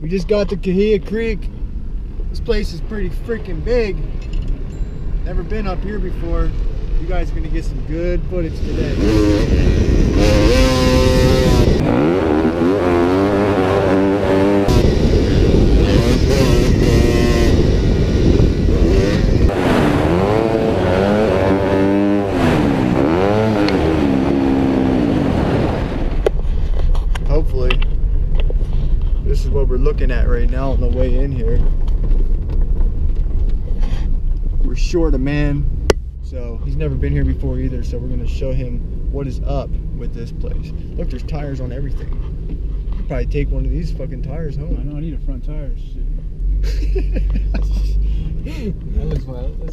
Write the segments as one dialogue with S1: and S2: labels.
S1: We just got to Cahuilla Creek. This place is pretty freaking big. Never been up here before. You guys are gonna get some good footage today. Hopefully, this is what we're looking at right now on the way in here. We're short a man, so he's never been here before either, so we're gonna show him what is up with this place. Look, there's tires on everything. You could probably take one of these fucking tires home.
S2: I know, I need a front tire. Shit. That looks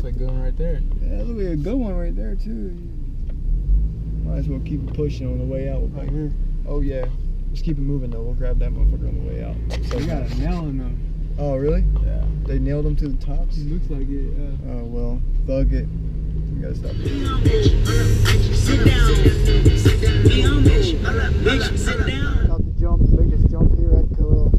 S2: like a good one right there.
S1: Yeah, that looks like a good one right there too. Might as well keep it pushing on the way out.
S2: Right here.
S1: Oh yeah. Just keep it moving though. We'll grab that motherfucker on the way out. So
S2: We got a nail in them.
S1: Oh really?
S2: Yeah.
S1: They nailed them to the tops?
S2: It looks like it, yeah.
S1: Oh well, bug it. We gotta stop it.
S3: Sit down. Be on bitch. Bitch, sit down.
S1: About to jump, the biggest jump here at Cahuilla.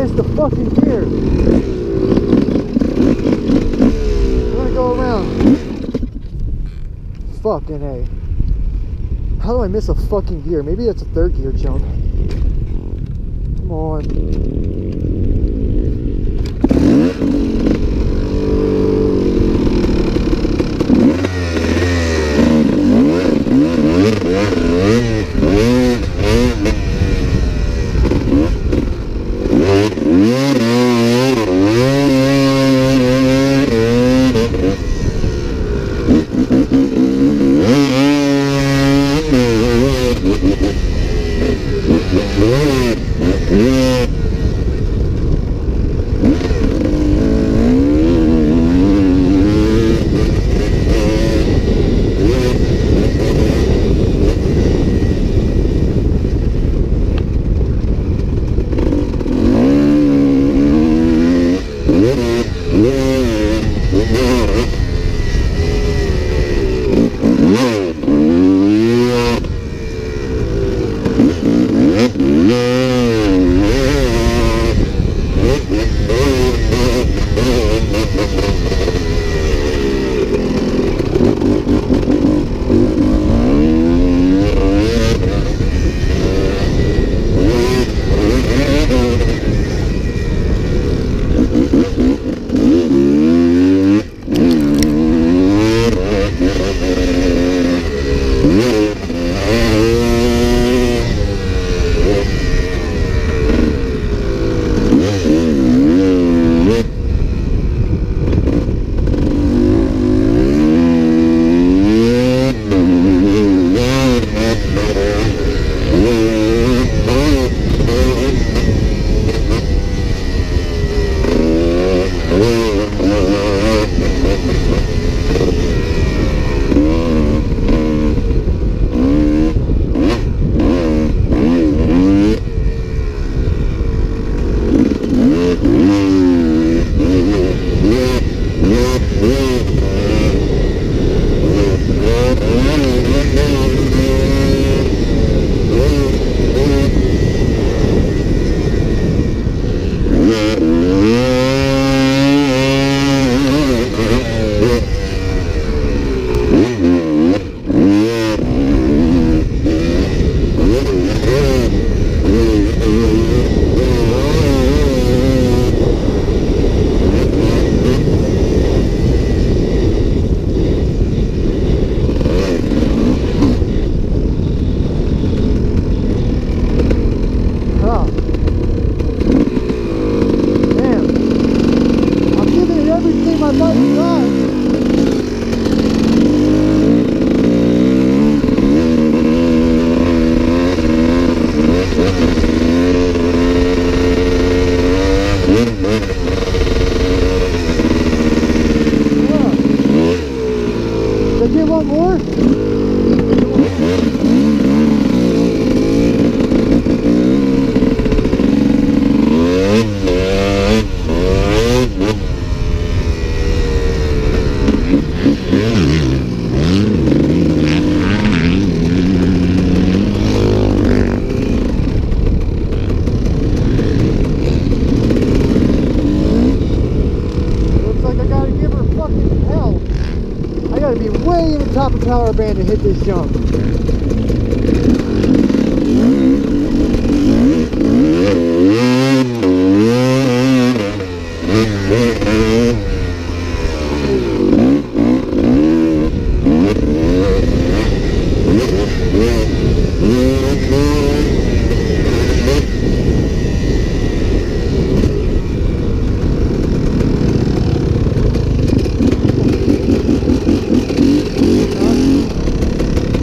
S1: The fucking gear. I'm gonna go around. Fucking A. How do I miss a fucking gear? Maybe that's a third gear jump. Come on. I get one more? Looks like I gotta give her fucking hell. I gotta be way in the top of power band to hit this jump.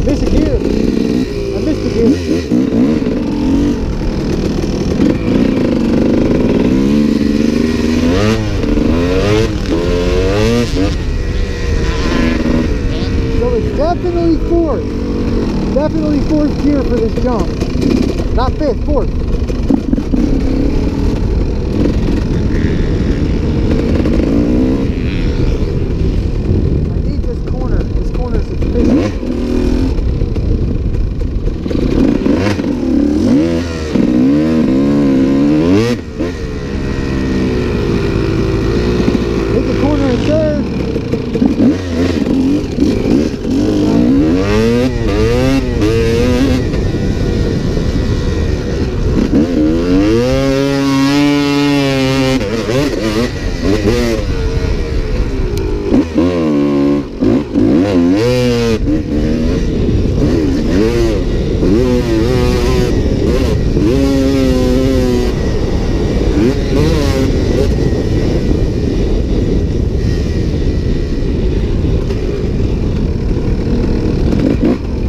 S1: Miss a gear. I missed a gear. So it's definitely fourth. Definitely fourth gear for this jump. Not fifth, fourth. I need this corner. This corner is efficient. Hit the corner in third.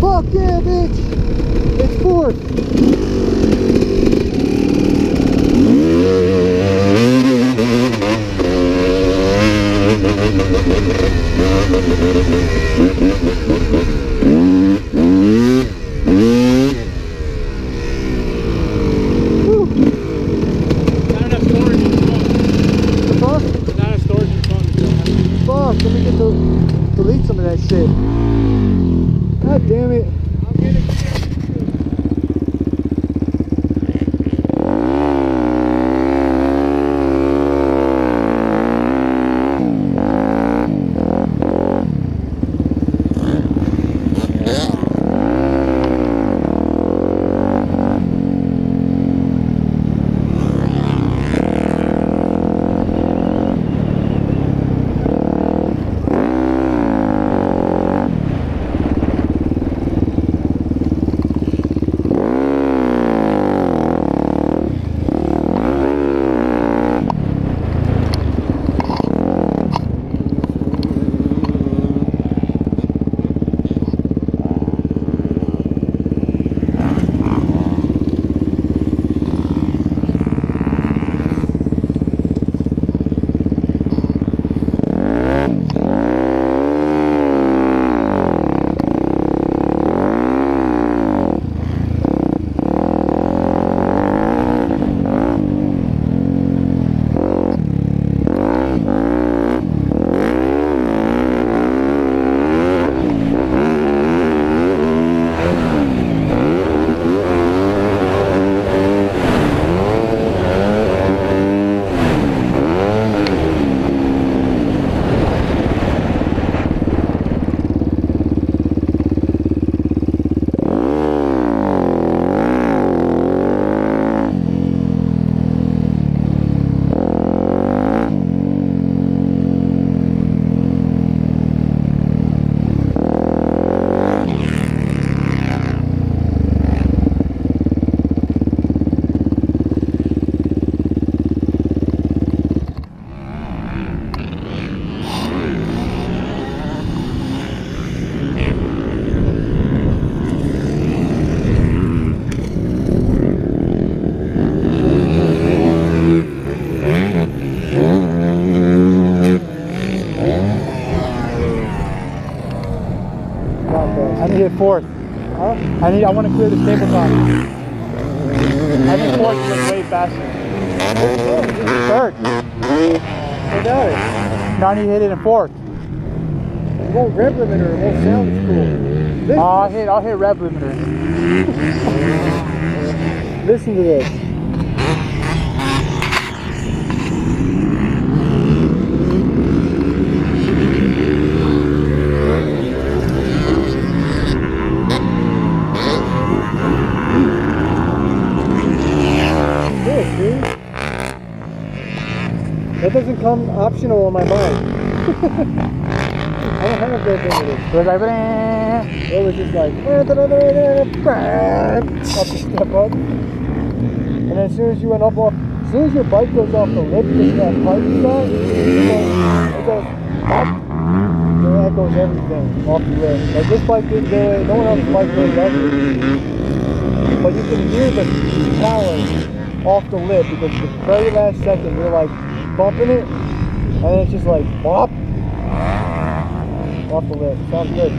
S1: Fuck yeah, bitch! It's fourth. Woo.
S2: Not enough storage in the phone.
S1: Fuck.
S2: Not enough storage in the phone.
S1: Fuck, let me get the delete some of that shit. God damn it.
S2: I'll get it.
S4: I need to hit fourth. Huh? I want to clear the tabletop. I think fourth is like way faster. Third. Now I need to hit it in fourth.
S1: It won't rev limiter, it won't sound as cool.
S4: I'll hit rev limiter.
S1: Listen to this. Good, dude. That doesn't come optional on my mind. I don't have that thing. It was just like up to step up. And then as soon as you went up off, as soon as your bike goes off the lip, because that pipe you got, it goes up. And that goes everything off the lip. Like this bike didn't do it, no one else's bike did that. But you can hear the power off the lip because the very last second you're like bumping it, and then it's just like bop off the lip. Sounds good.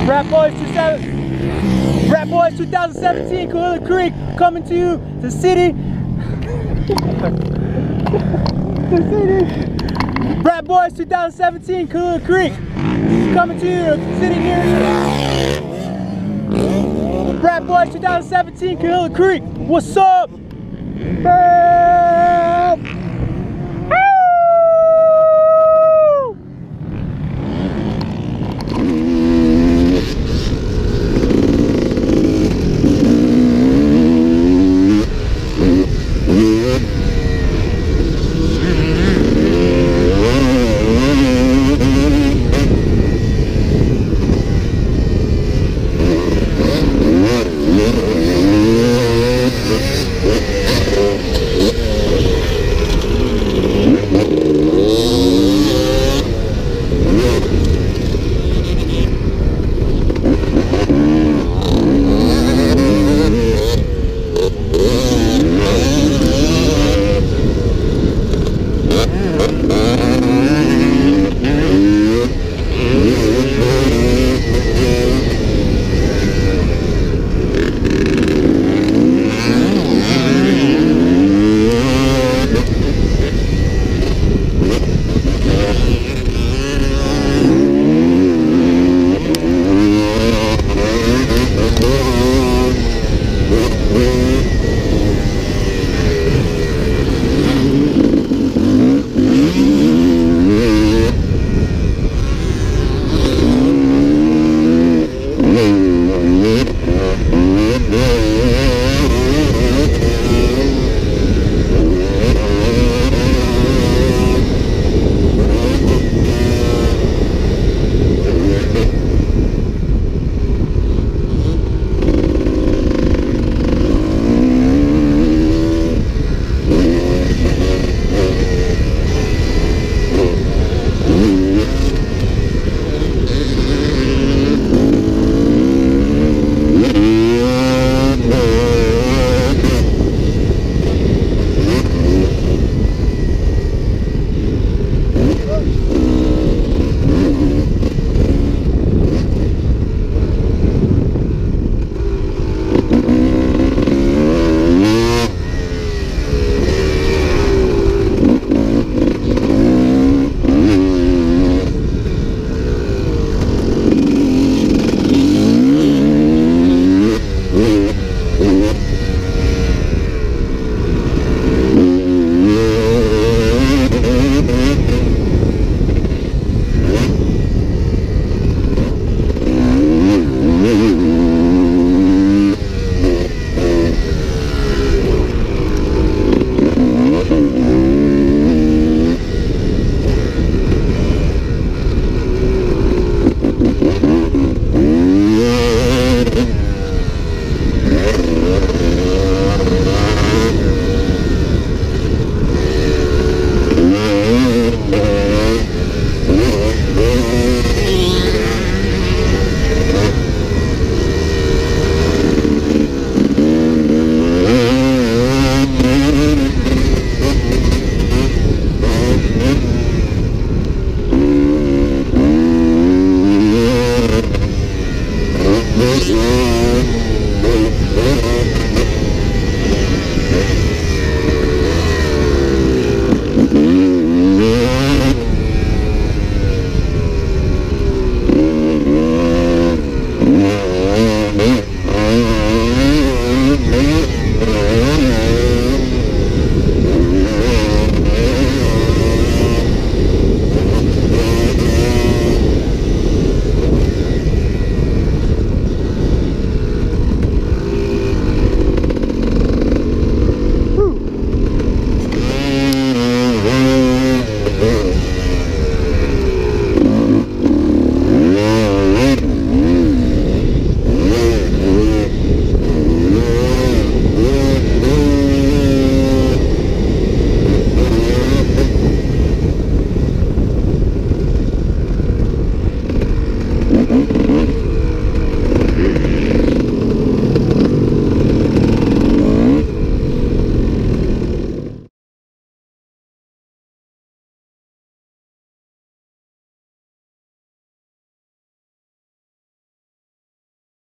S4: Rap Boys 2017, Kahula Creek, coming to you, the city. Rap Boys 2017, Kahula Creek, coming to you, the city near you. Rap Boys 2017, Kahula Creek, what's up?